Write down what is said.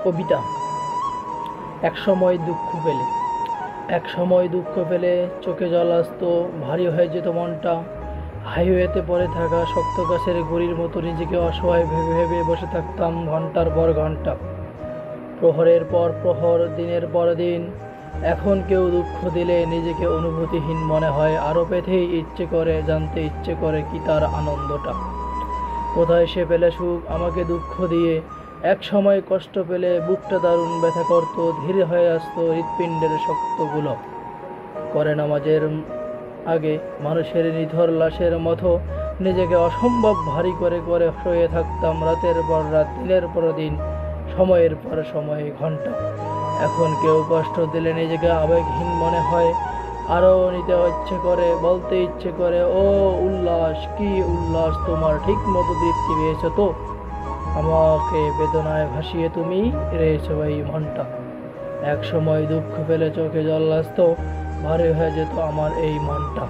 কবিতা। এক সময় দুঃখ পেলে চোখে জল আসতো, ভারী হয়ে যেত মনটা। হাইওয়েতে পড়ে থাকা শক্ত গাছের গুঁড়ির মতো নিজেকে অসহায় ভেবে ভেবে বসে থাকতাম ঘন্টার পর ঘন্টা, প্রহরের পর প্রহর, দিনের পর দিন। এখন কেউ দুঃখ দিলে নিজেকে অনুভূতিহীন মনে হয়, আরও পেতেই ইচ্ছে করে, জানতে ইচ্ছে করে কি তার আনন্দটা। কোথায় সে পেলে সুখ আমাকে দুঃখ দিয়ে? এক সময় কষ্ট পেলে বুকটা দারুণ ব্যথা করত, ধীরে হয়ে আসতো হৃৎপিণ্ডের শক্তগুলো। করে নামাজের আগে মানুষের নিথর লাশের মতো নিজেকে অসম্ভব ভারী করে করে শুয়ে থাকতাম রাতের পর রাত, দিনের পর দিন, সময়ের পর সময়, ঘন্টা। এখন কেউ কষ্ট দিলে নিজেকে আবেগহীন মনে হয়, আরও নিতে ইচ্ছে করে, বলতে ইচ্ছে করে, ও উল্লাস, কি উল্লাস তোমার, ঠিক মতো তৃপ্তি পেয়েছ তো? আমাকে বেদনায় ভাসিয়ে তুমি রয়েছ এই মনটা। এক সময় দুঃখ পেলে চোখে জল আসতো, ভারী হয়ে যেত আমার এই মনটা।